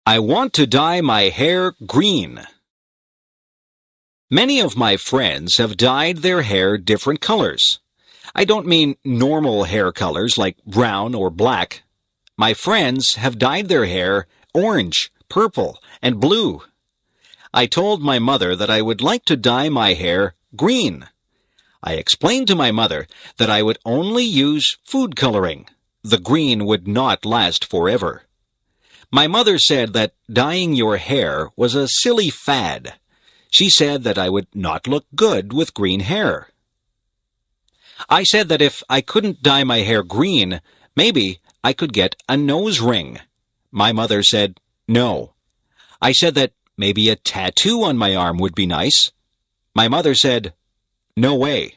I want to dye my hair green. Many of my friends have dyed their hair different colors. I don't mean normal hair colors like brown or black. My friends have dyed their hair orange, purple, and blue. I told my mother that I would like to dye my hair green. I explained to my mother that I would only use food coloring. The green would not last forever. My mother said that dyeing your hair was a silly fad. She said that I would not look good with green hair. I said that if I couldn't dye my hair green, maybe I could get a nose ring. My mother said no. I said that maybe a tattoo on my arm would be nice. My mother said, no way.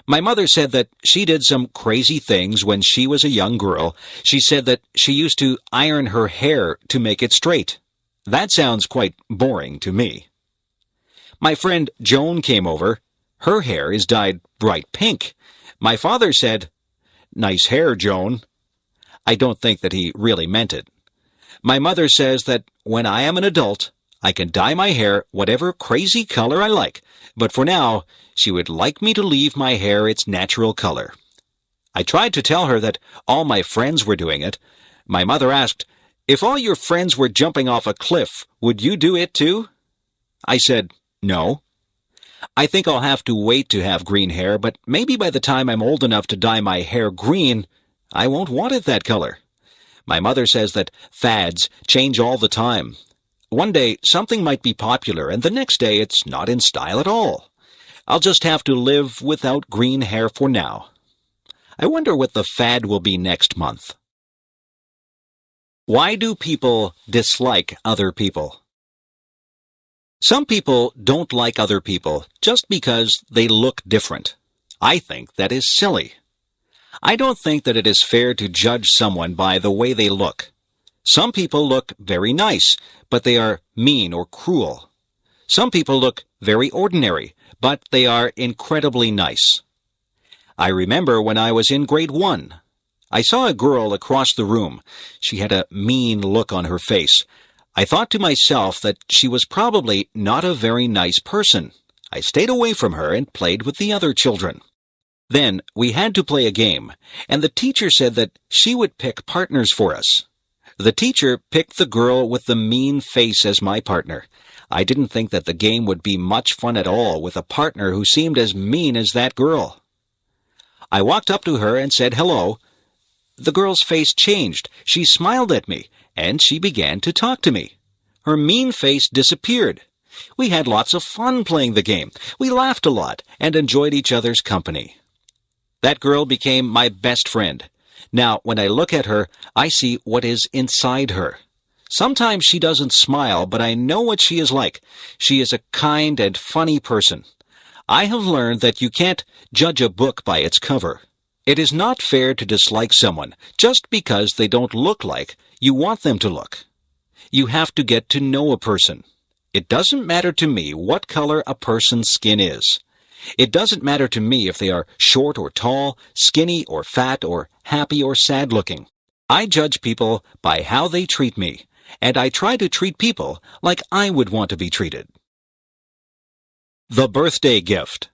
My mother said that she did some crazy things when she was a young girl. She said that she used to iron her hair to make it straight. That sounds quite boring to me. My friend Joan came over. Her hair is dyed bright pink. My father said, nice hair, Joan. I don't think that he really meant it. My mother says that when I am an adult, I can dye my hair whatever crazy color I like, but for now, she would like me to leave my hair its natural color. I tried to tell her that all my friends were doing it. My mother asked, if all your friends were jumping off a cliff, would you do it too? I said, no. I think I'll have to wait to have green hair, but maybe by the time I'm old enough to dye my hair green, I won't want it that color. My mother says that fads change all the time. One day, something might be popular, and the next day it's not in style at all. I'll just have to live without green hair for now. I wonder what the fad will be next month. Why do people dislike other people? Some people don't like other people just because they look different. I think that is silly. I don't think that it is fair to judge someone by the way they look. Some people look very nice, but they are mean or cruel. Some people look very ordinary, but they are incredibly nice. I remember when I was in grade 1. I saw a girl across the room. She had a mean look on her face. I thought to myself that she was probably not a very nice person. I stayed away from her and played with the other children. Then we had to play a game, and the teacher said that she would pick partners for us. The teacher picked the girl with the mean face as my partner. I didn't think that the game would be much fun at all with a partner who seemed as mean as that girl. I walked up to her and said hello. The girl's face changed. She smiled at me, and she began to talk to me. Her mean face disappeared. We had lots of fun playing the game. We laughed a lot and enjoyed each other's company. That girl became my best friend. Now, when I look at her, I see what is inside her. Sometimes she doesn't smile, but I know what she is like. She is a kind and funny person. I have learned that you can't judge a book by its cover. It is not fair to dislike someone just because they don't look like you want them to look. You have to get to know a person. It doesn't matter to me what color a person's skin is. It doesn't matter to me if they are short or tall, skinny or fat, or happy or sad looking. I judge people by how they treat me, and I try to treat people like I would want to be treated. The birthday gift.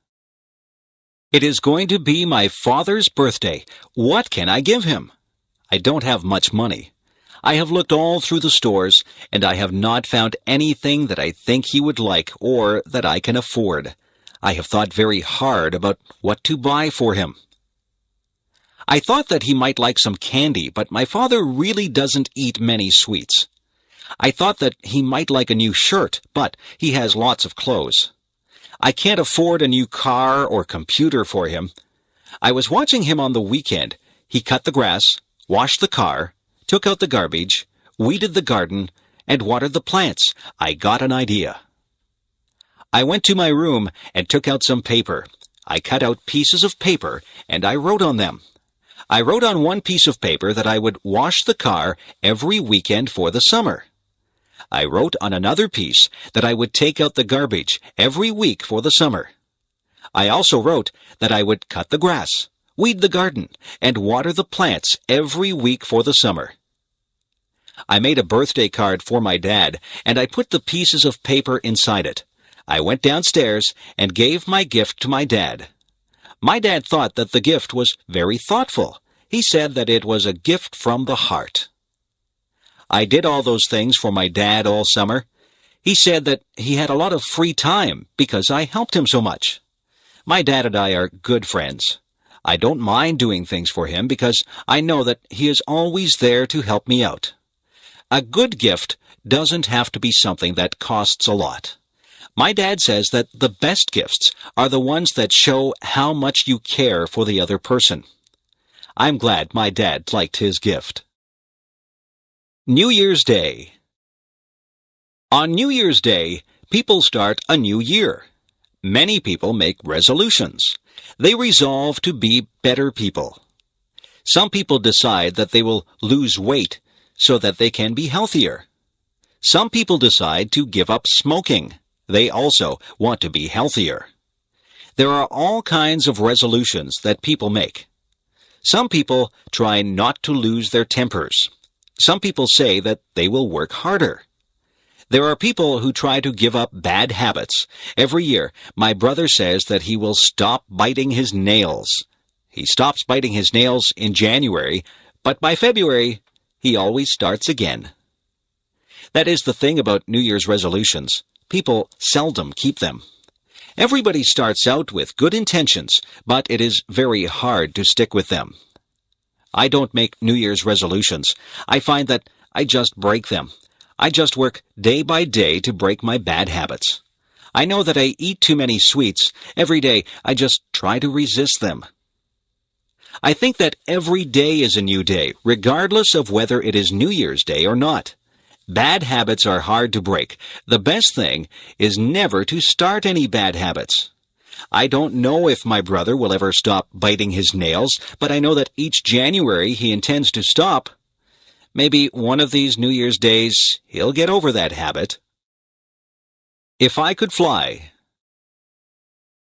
It is going to be my father's birthday. What can I give him? I don't have much money. I have looked all through the stores, and I have not found anything that I think he would like or that I can afford. I have thought very hard about what to buy for him. I thought that he might like some candy, but my father really doesn't eat many sweets. I thought that he might like a new shirt, but he has lots of clothes. I can't afford a new car or computer for him. I was watching him on the weekend. He cut the grass, washed the car, took out the garbage, weeded the garden, and watered the plants. I got an idea. I went to my room and took out some paper. I cut out pieces of paper, and I wrote on them. I wrote on one piece of paper that I would wash the car every weekend for the summer. I wrote on another piece that I would take out the garbage every week for the summer. I also wrote that I would cut the grass, weed the garden, and water the plants every week for the summer. I made a birthday card for my dad, and I put the pieces of paper inside it. I went downstairs and gave my gift to my dad. My dad thought that the gift was very thoughtful. He said that it was a gift from the heart. I did all those things for my dad all summer. He said that he had a lot of free time because I helped him so much. My dad and I are good friends. I don't mind doing things for him because I know that he is always there to help me out. A good gift doesn't have to be something that costs a lot. My dad says that the best gifts are the ones that show how much you care for the other person. I'm glad my dad liked his gift. New Year's Day. On New Year's Day, people start a new year. Many people make resolutions. They resolve to be better people. Some people decide that they will lose weight so that they can be healthier. Some people decide to give up smoking. They also want to be healthier. There are all kinds of resolutions that people make. Some people try not to lose their tempers. Some people say that they will work harder. There are people who try to give up bad habits. Every year, my brother says that he will stop biting his nails. He stops biting his nails in January, but by February, he always starts again. That is the thing about New Year's resolutions. People seldom keep them. Everybody starts out with good intentions, but it is very hard to stick with them. I don't make New Year's resolutions. I find that I just break them. I just work day by day to break my bad habits. I know that I eat too many sweets. Every day, I just try to resist them. I think that every day is a new day, regardless of whether it is New Year's Day or not. Bad habits are hard to break. The best thing is never to start any bad habits. I don't know if my brother will ever stop biting his nails, but I know that each January he intends to stop. Maybe one of these New Year's days he'll get over that habit. If I could fly.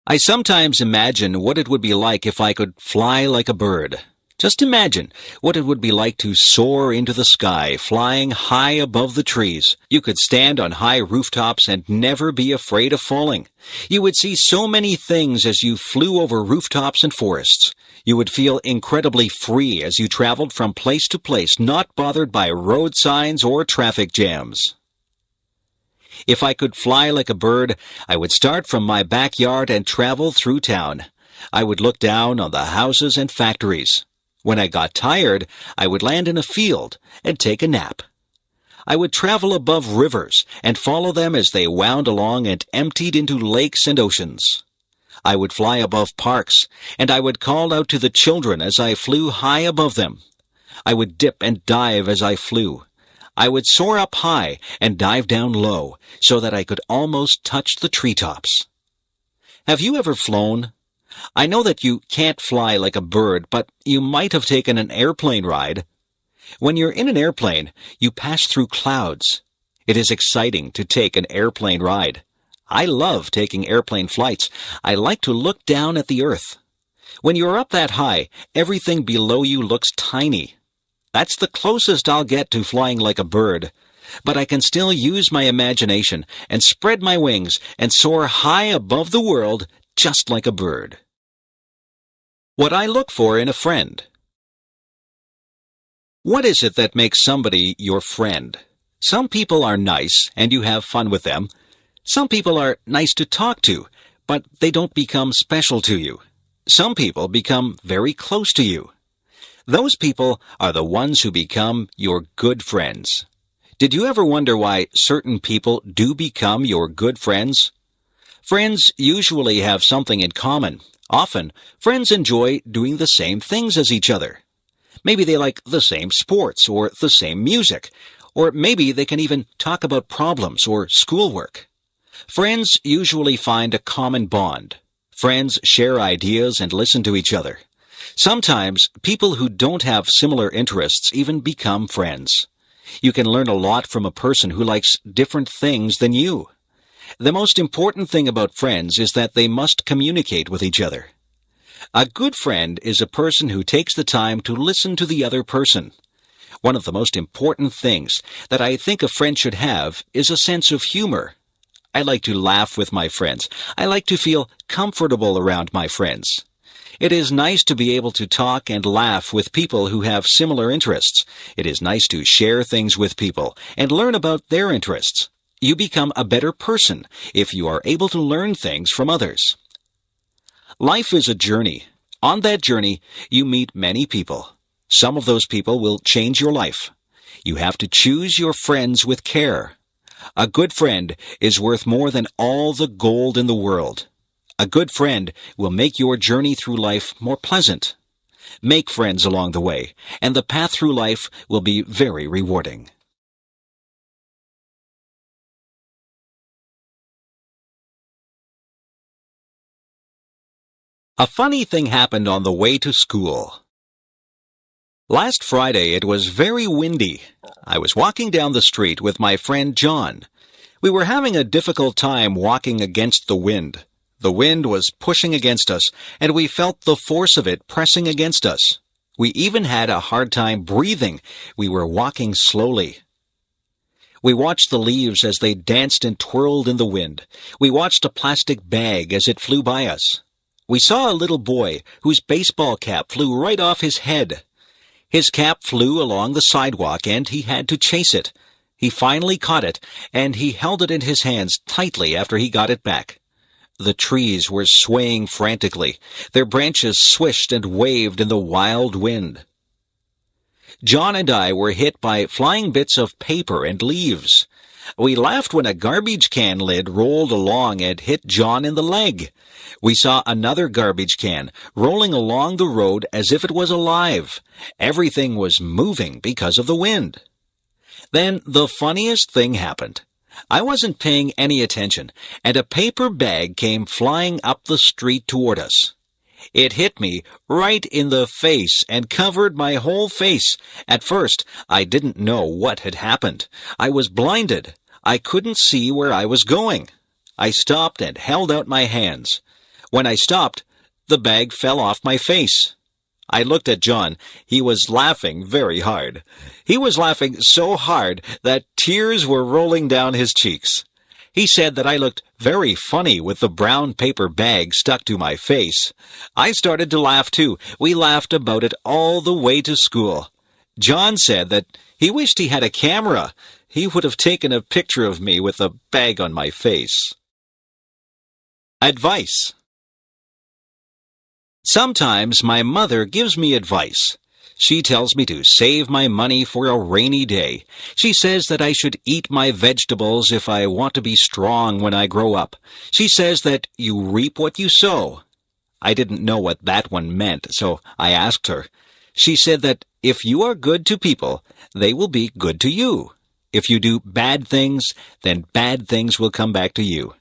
I sometimes imagine what it would be like if I could fly like a bird. Just imagine what it would be like to soar into the sky, flying high above the trees. You could stand on high rooftops and never be afraid of falling. You would see so many things as you flew over rooftops and forests. You would feel incredibly free as you traveled from place to place, not bothered by road signs or traffic jams. If I could fly like a bird, I would start from my backyard and travel through town. I would look down on the houses and factories. When I got tired, I would land in a field and take a nap. I would travel above rivers and follow them as they wound along and emptied into lakes and oceans. I would fly above parks, and I would call out to the children as I flew high above them. I would dip and dive as I flew. I would soar up high and dive down low so that I could almost touch the treetops. Have you ever flown? I know that you can't fly like a bird, but you might have taken an airplane ride. When you're in an airplane, you pass through clouds. It is exciting to take an airplane ride. I love taking airplane flights. I like to look down at the earth. When you're up that high, everything below you looks tiny. That's the closest I'll get to flying like a bird. But I can still use my imagination and spread my wings and soar high above the world just like a bird. What I look for in a friend. What is it that makes somebody your friend? Some people are nice and you have fun with them. Some people are nice to talk to, but they don't become special to you. Some people become very close to you. Those people are the ones who become your good friends. Did you ever wonder why certain people do become your good friends? Friends usually have something in common. Often, friends enjoy doing the same things as each other. Maybe they like the same sports or the same music, or maybe they can even talk about problems or schoolwork. Friends usually find a common bond. Friends share ideas and listen to each other. Sometimes, people who don't have similar interests even become friends. You can learn a lot from a person who likes different things than you. The most important thing about friends is that they must communicate with each other. A good friend is a person who takes the time to listen to the other person. One of the most important things that I think a friend should have is a sense of humor. I like to laugh with my friends. I like to feel comfortable around my friends. It is nice to be able to talk and laugh with people who have similar interests. It is nice to share things with people and learn about their interests. You become a better person if you are able to learn things from others. Life is a journey. On that journey, you meet many people. Some of those people will change your life. You have to choose your friends with care. A good friend is worth more than all the gold in the world. A good friend will make your journey through life more pleasant. Make friends along the way, and the path through life will be very rewarding. A funny thing happened on the way to school. Last Friday it was very windy. I was walking down the street with my friend John. We were having a difficult time walking against the wind. The wind was pushing against us, and we felt the force of it pressing against us. We even had a hard time breathing. We were walking slowly. We watched the leaves as they danced and twirled in the wind. We watched a plastic bag as it flew by us. We saw a little boy whose baseball cap flew right off his head. His cap flew along the sidewalk, and he had to chase it. He finally caught it, and he held it in his hands tightly after he got it back. The trees were swaying frantically. Their branches swished and waved in the wild wind. John and I were hit by flying bits of paper and leaves. We laughed when a garbage can lid rolled along and hit John in the leg. We saw another garbage can rolling along the road as if it was alive. Everything was moving because of the wind. Then the funniest thing happened. I wasn't paying any attention, and a paper bag came flying up the street toward us. It hit me right in the face and covered my whole face. At first, I didn't know what had happened. I was blinded. I couldn't see where I was going. I stopped and held out my hands. When I stopped, the bag fell off my face. I looked at John. He was laughing very hard. He was laughing so hard that tears were rolling down his cheeks. He said that I looked very funny with the brown paper bag stuck to my face. I started to laugh too. We laughed about it all the way to school. John said that he wished he had a camera. He would have taken a picture of me with the bag on my face. Advice. Sometimes my mother gives me advice. She tells me to save my money for a rainy day. She says that I should eat my vegetables if I want to be strong when I grow up. She says that you reap what you sow. I didn't know what that one meant, so I asked her. She said that if you are good to people, they will be good to you. If you do bad things, then bad things will come back to you.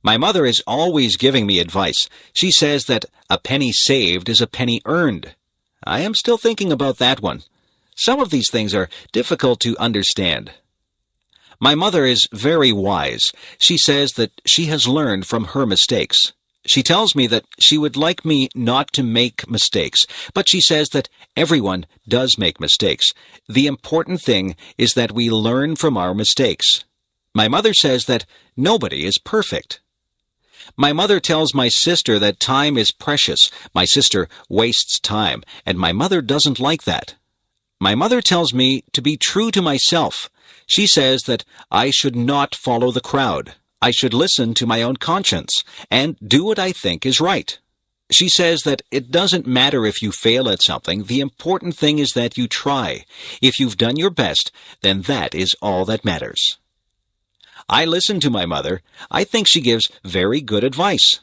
My mother is always giving me advice. She says that a penny saved is a penny earned. I am still thinking about that one. Some of these things are difficult to understand. My mother is very wise. She says that she has learned from her mistakes. She tells me that she would like me not to make mistakes, but she says that everyone does make mistakes. The important thing is that we learn from our mistakes. My mother says that nobody is perfect. My mother tells my sister that time is precious. My sister wastes time, and my mother doesn't like that. My mother tells me to be true to myself. She says that I should not follow the crowd. I should listen to my own conscience and do what I think is right. She says that it doesn't matter if you fail at something. The important thing is that you try. If you've done your best, then that is all that matters. I listen to my mother. I think she gives very good advice.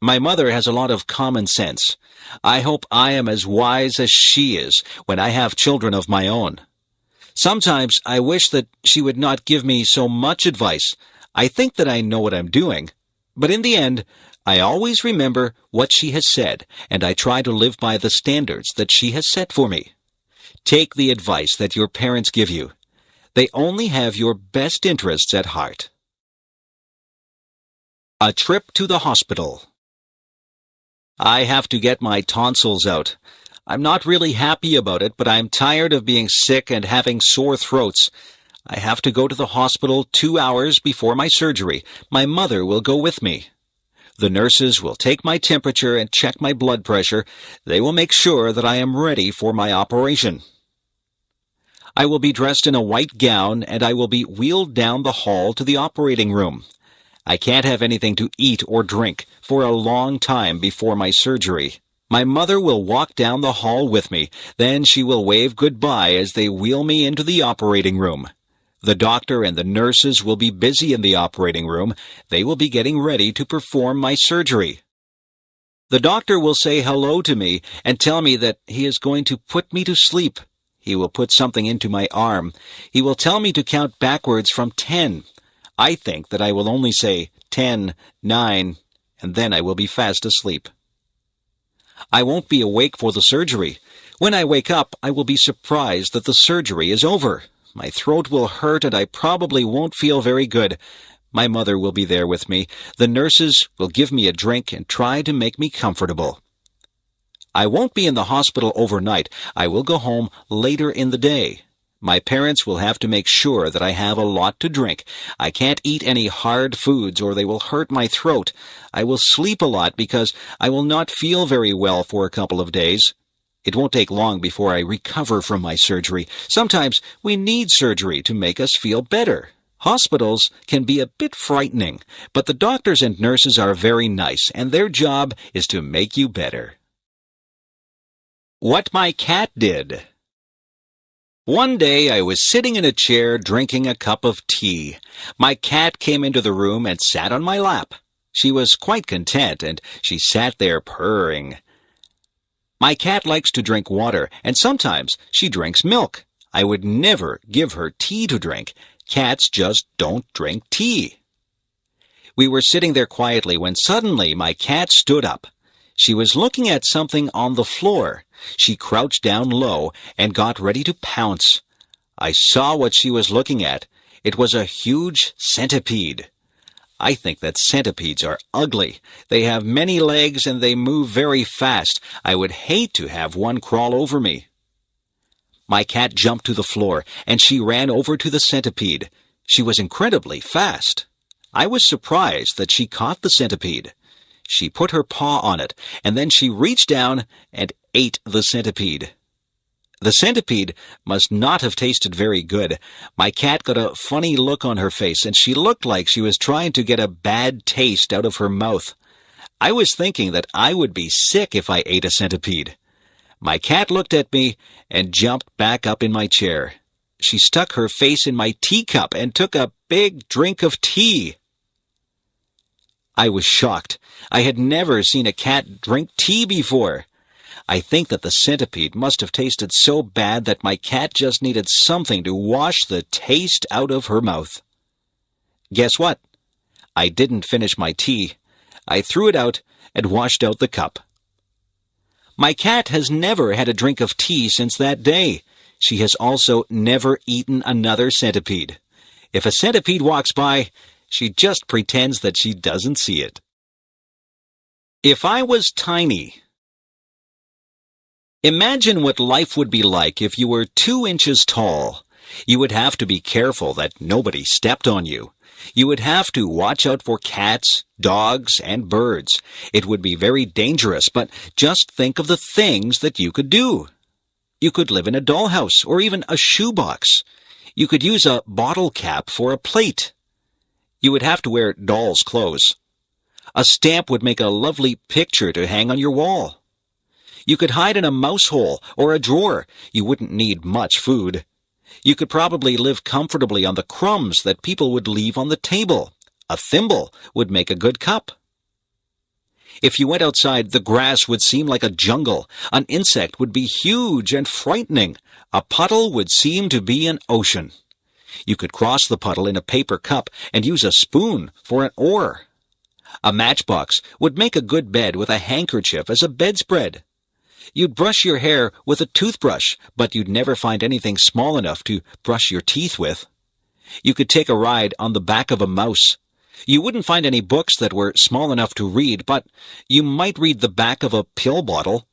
My mother has a lot of common sense. I hope I am as wise as she is when I have children of my own. Sometimes I wish that she would not give me so much advice. I think that I know what I'm doing. But in the end, I always remember what she has said, and I try to live by the standards that she has set for me. Take the advice that your parents give you. They only have your best interests at heart. A trip to the hospital. I have to get my tonsils out. I'm not really happy about it, but I'm tired of being sick and having sore throats. I have to go to the hospital 2 hours before my surgery. My mother will go with me. The nurses will take my temperature and check my blood pressure. They will make sure that I am ready for my operation. I will be dressed in a white gown, and I will be wheeled down the hall to the operating room. I can't have anything to eat or drink for a long time before my surgery. My mother will walk down the hall with me. Then she will wave goodbye as they wheel me into the operating room. The doctor and the nurses will be busy in the operating room. They will be getting ready to perform my surgery. The doctor will say hello to me and tell me that he is going to put me to sleep. He will put something into my arm. He will tell me to count backwards from 10. I think that I will only say 10, 9, and then I will be fast asleep. I won't be awake for the surgery. When I wake up, I will be surprised that the surgery is over. My throat will hurt and I probably won't feel very good. My mother will be there with me. The nurses will give me a drink and try to make me comfortable. I won't be in the hospital overnight. I will go home later in the day. My parents will have to make sure that I have a lot to drink. I can't eat any hard foods or they will hurt my throat. I will sleep a lot because I will not feel very well for a couple of days. It won't take long before I recover from my surgery. Sometimes we need surgery to make us feel better. Hospitals can be a bit frightening, but the doctors and nurses are very nice, and their job is to make you better. What my cat did. One day I was sitting in a chair drinking a cup of tea. My cat came into the room and sat on my lap. She was quite content, and she sat there purring. My cat likes to drink water, and sometimes she drinks milk. I would never give her tea to drink. Cats just don't drink tea. We were sitting there quietly when suddenly my cat stood up. She was looking at something on the floor. She crouched down low and got ready to pounce. I saw what she was looking at. It was a huge centipede. I think that centipedes are ugly. They have many legs and they move very fast. I would hate to have one crawl over me. My cat jumped to the floor and she ran over to the centipede. She was incredibly fast. I was surprised that she caught the centipede. She put her paw on it, and then she reached down and ate the centipede. The centipede must not have tasted very good. My cat got a funny look on her face, and she looked like she was trying to get a bad taste out of her mouth. I was thinking that I would be sick if I ate a centipede. My cat looked at me and jumped back up in my chair. She stuck her face in my teacup and took a big drink of tea. I was shocked. I had never seen a cat drink tea before. I think that the centipede must have tasted so bad that my cat just needed something to wash the taste out of her mouth. Guess what? I didn't finish my tea. I threw it out and washed out the cup. My cat has never had a drink of tea since that day. She has also never eaten another centipede. If a centipede walks by, she just pretends that she doesn't see it. If I was tiny. Imagine what life would be like if you were 2 inches tall. You would have to be careful that nobody stepped on you. You would have to watch out for cats, dogs, and birds. It would be very dangerous, but just think of the things that you could do. You could live in a dollhouse or even a shoebox. You could use a bottle cap for a plate. You would have to wear doll's clothes. A stamp would make a lovely picture to hang on your wall. You could hide in a mouse hole or a drawer. You wouldn't need much food. You could probably live comfortably on the crumbs that people would leave on the table. A thimble would make a good cup. If you went outside, the grass would seem like a jungle. An insect would be huge and frightening. A puddle would seem to be an ocean. You could cross the puddle in a paper cup and use a spoon for an oar. A matchbox would make a good bed with a handkerchief as a bedspread. You'd brush your hair with a toothbrush, but you'd never find anything small enough to brush your teeth with. You could take a ride on the back of a mouse. You wouldn't find any books that were small enough to read, but you might read the back of a pill bottle.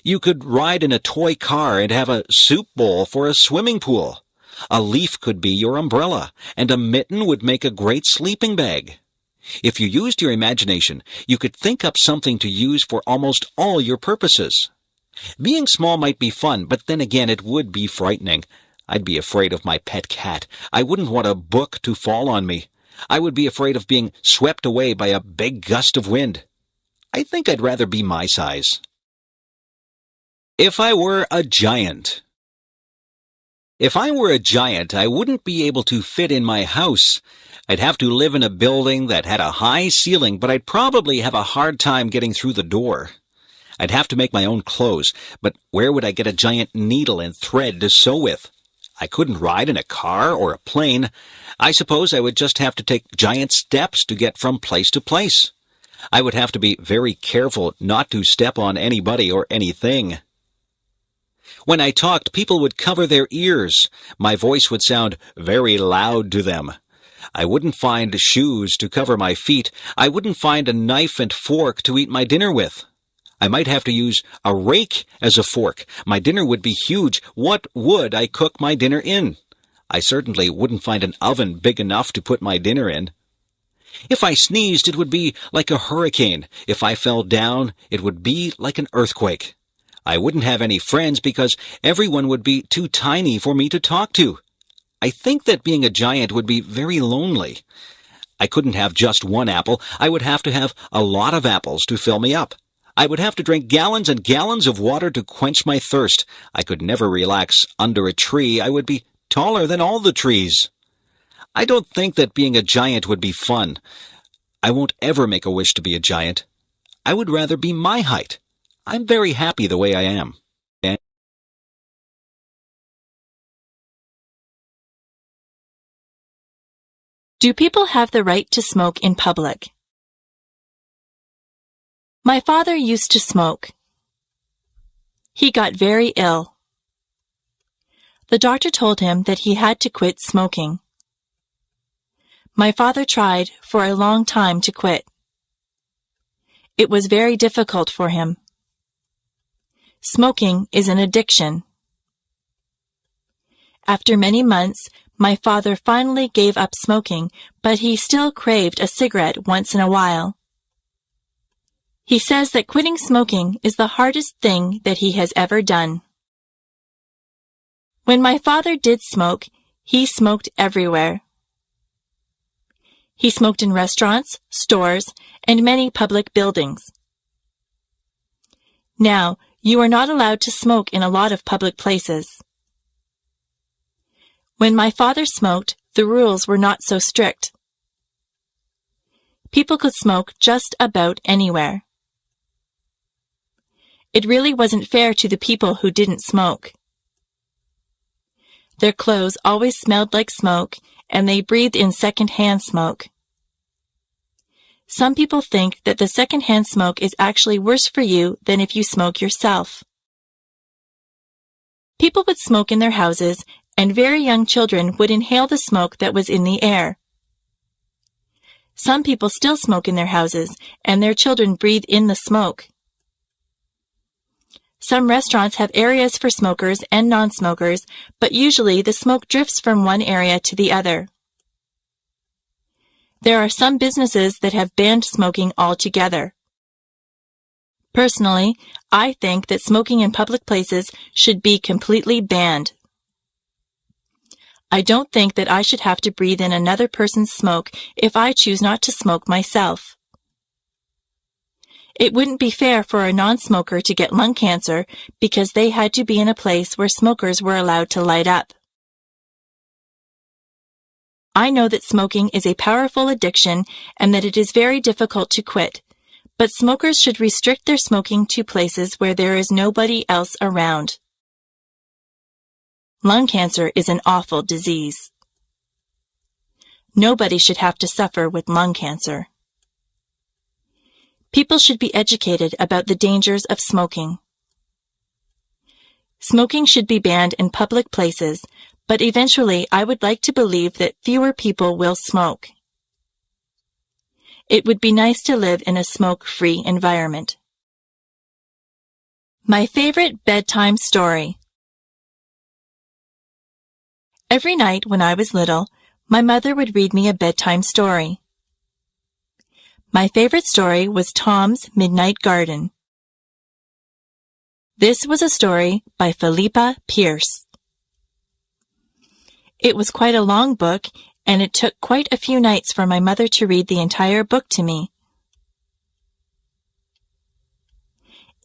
You could ride in a toy car and have a soup bowl for a swimming pool. A leaf could be your umbrella, and a mitten would make a great sleeping bag. If you used your imagination, you could think up something to use for almost all your purposes. Being small might be fun, but then again it would be frightening. I'd be afraid of my pet cat. I wouldn't want a book to fall on me. I would be afraid of being swept away by a big gust of wind. I think I'd rather be my size. If I were a giant. If I were a giant, I wouldn't be able to fit in my house. I'd have to live in a building that had a high ceiling, but I'd probably have a hard time getting through the door. I'd have to make my own clothes, but where would I get a giant needle and thread to sew with? I couldn't ride in a car or a plane. I suppose I would just have to take giant steps to get from place to place. I would have to be very careful not to step on anybody or anything. When I talked, people would cover their ears. My voice would sound very loud to them. I wouldn't find shoes to cover my feet. I wouldn't find a knife and fork to eat my dinner with. I might have to use a rake as a fork. My dinner would be huge. What would I cook my dinner in? I certainly wouldn't find an oven big enough to put my dinner in. If I sneezed, it would be like a hurricane. If I fell down, it would be like an earthquake. I wouldn't have any friends because everyone would be too tiny for me to talk to. I think that being a giant would be very lonely. I couldn't have just one apple. I would have to have a lot of apples to fill me up. I would have to drink gallons and gallons of water to quench my thirst. I could never relax under a tree. I would be taller than all the trees. I don't think that being a giant would be fun. I won't ever make a wish to be a giant. I would rather be my height. I'm very happy the way I am. Do people have the right to smoke in public? My father used to smoke. He got very ill. The doctor told him that he had to quit smoking. My father tried for a long time to quit. It was very difficult for him. Smoking is an addiction. After many months, my father finally gave up smoking, but he still craved a cigarette once in a while. He says that quitting smoking is the hardest thing that he has ever done. When my father did smoke, he smoked everywhere. He smoked in restaurants, stores, and many public buildings. Now, you are not allowed to smoke in a lot of public places. When my father smoked, the rules were not so strict. People could smoke just about anywhere. It really wasn't fair to the people who didn't smoke. Their clothes always smelled like smoke, and they breathed in second-hand smoke. Some people think that the second-hand smoke is actually worse for you than if you smoke yourself. People would smoke in their houses, and very young children would inhale the smoke that was in the air. Some people still smoke in their houses, and their children breathe in the smoke. Some restaurants have areas for smokers and non-smokers, but usually the smoke drifts from one area to the other. There are some businesses that have banned smoking altogether. Personally, I think that smoking in public places should be completely banned. I don't think that I should have to breathe in another person's smoke if I choose not to smoke myself. It wouldn't be fair for a non-smoker to get lung cancer because they had to be in a place where smokers were allowed to light up. I know that smoking is a powerful addiction and that it is very difficult to quit, but smokers should restrict their smoking to places where there is nobody else around. Lung cancer is an awful disease. Nobody should have to suffer with lung cancer. People should be educated about the dangers of smoking. Smoking should be banned in public places, but eventually I would like to believe that fewer people will smoke. It would be nice to live in a smoke-free environment. My favorite bedtime story. Every night when I was little, my mother would read me a bedtime story. My favorite story was Tom's Midnight Garden. This was a story by Philippa Pierce. It was quite a long book, and it took quite a few nights for my mother to read the entire book to me.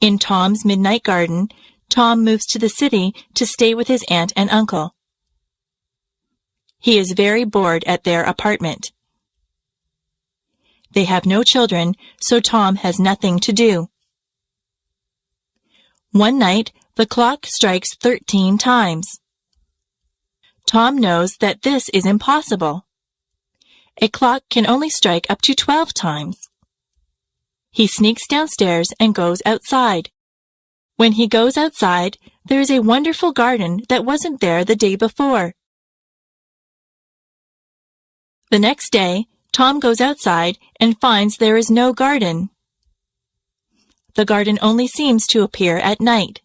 In Tom's Midnight Garden, Tom moves to the city to stay with his aunt and uncle. He is very bored at their apartment. They have no children, so Tom has nothing to do. One night, the clock strikes 13 times. Tom knows that this is impossible. A clock can only strike up to 12 times. He sneaks downstairs and goes outside. When he goes outside, there is a wonderful garden that wasn't there the day before. The next day, Tom goes outside and finds there is no garden. The garden only seems to appear at night.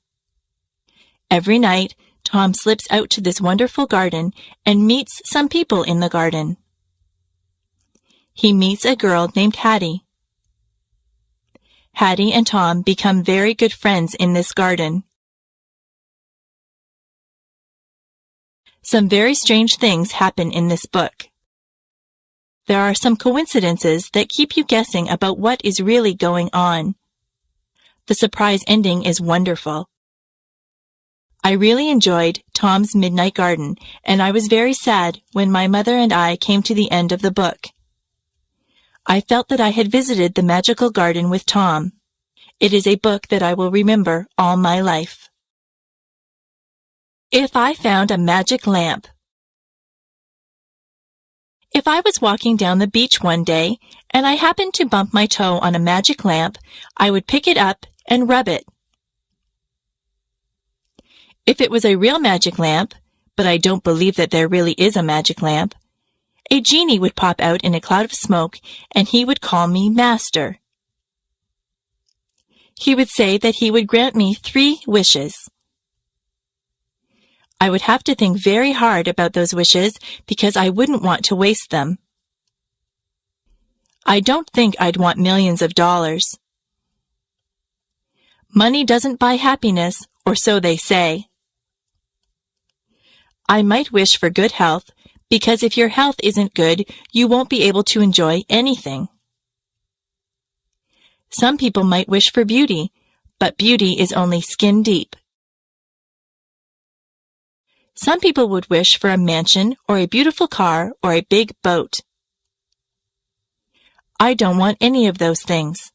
Every night, Tom slips out to this wonderful garden and meets some people in the garden. He meets a girl named Hattie. Hattie and Tom become very good friends in this garden. Some very strange things happen in this book. There are some coincidences that keep you guessing about what is really going on. The surprise ending is wonderful. I really enjoyed Tom's Midnight Garden, and I was very sad when my mother and I came to the end of the book. I felt that I had visited the magical garden with Tom. It is a book that I will remember all my life. If I found a magic lamp. If I was walking down the beach one day and I happened to bump my toe on a magic lamp, I would pick it up and rub it. If it was a real magic lamp, but I don't believe that there really is a magic lamp, a genie would pop out in a cloud of smoke and he would call me Master. He would say that he would grant me 3 wishes. I would have to think very hard about those wishes because I wouldn't want to waste them. I don't think I'd want millions of dollars. Money doesn't buy happiness, or so they say. I might wish for good health, because if your health isn't good, you won't be able to enjoy anything. Some people might wish for beauty, but beauty is only skin deep. Some people would wish for a mansion or a beautiful car or a big boat. I don't want any of those things.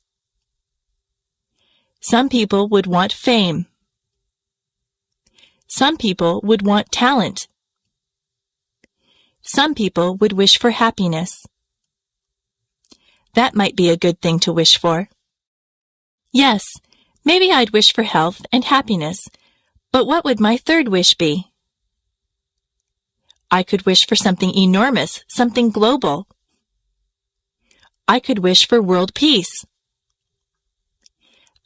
Some people would want fame. Some people would want talent. Some people would wish for happiness. That might be a good thing to wish for. Yes, maybe I'd wish for health and happiness, but what would my 3rd wish be? I could wish for something enormous, something global. I could wish for world peace.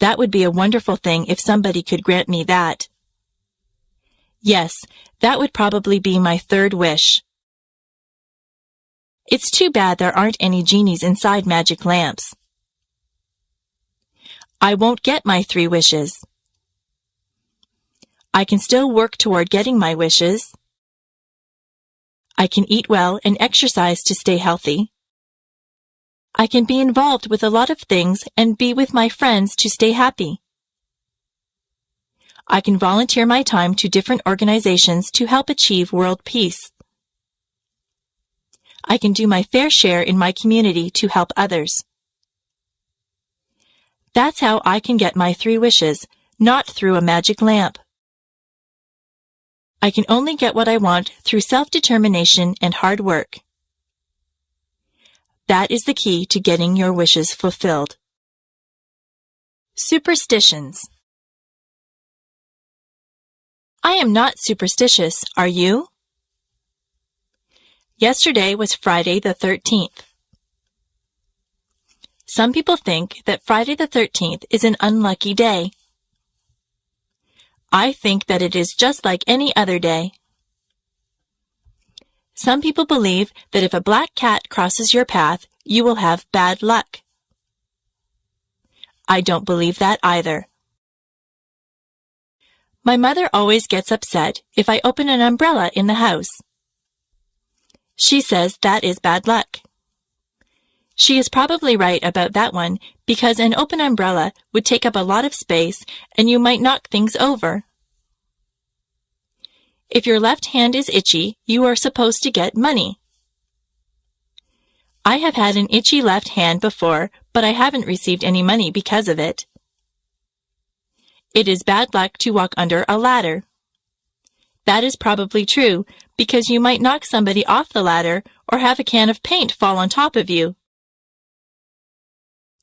That would be a wonderful thing if somebody could grant me that. Yes, that would probably be my 3rd wish. It's too bad there aren't any genies inside magic lamps. I won't get my 3 wishes. I can still work toward getting my wishes. I can eat well and exercise to stay healthy. I can be involved with a lot of things and be with my friends to stay happy. I can volunteer my time to different organizations to help achieve world peace. I can do my fair share in my community to help others. That's how I can get my 3 wishes, not through a magic lamp. I can only get what I want through self-determination and hard work. That is the key to getting your wishes fulfilled. Superstitions. I am not superstitious, are you? Yesterday was Friday the 13th. Some people think that Friday the 13th is an unlucky day. I think that it is just like any other day. Some people believe that if a black cat crosses your path, you will have bad luck. I don't believe that either. My mother always gets upset if I open an umbrella in the house. She says that is bad luck. She is probably right about that one because an open umbrella would take up a lot of space and you might knock things over. If your left hand is itchy, you are supposed to get money. I have had an itchy left hand before, but I haven't received any money because of it. It is bad luck to walk under a ladder. That is probably true because you might knock somebody off the ladder or have a can of paint fall on top of you.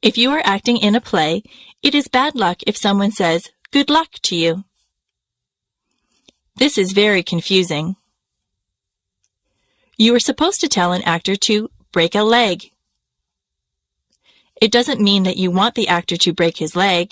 If you are acting in a play, it is bad luck if someone says, "Good luck" to you. This is very confusing. You are supposed to tell an actor to break a leg. It doesn't mean that you want the actor to break his leg.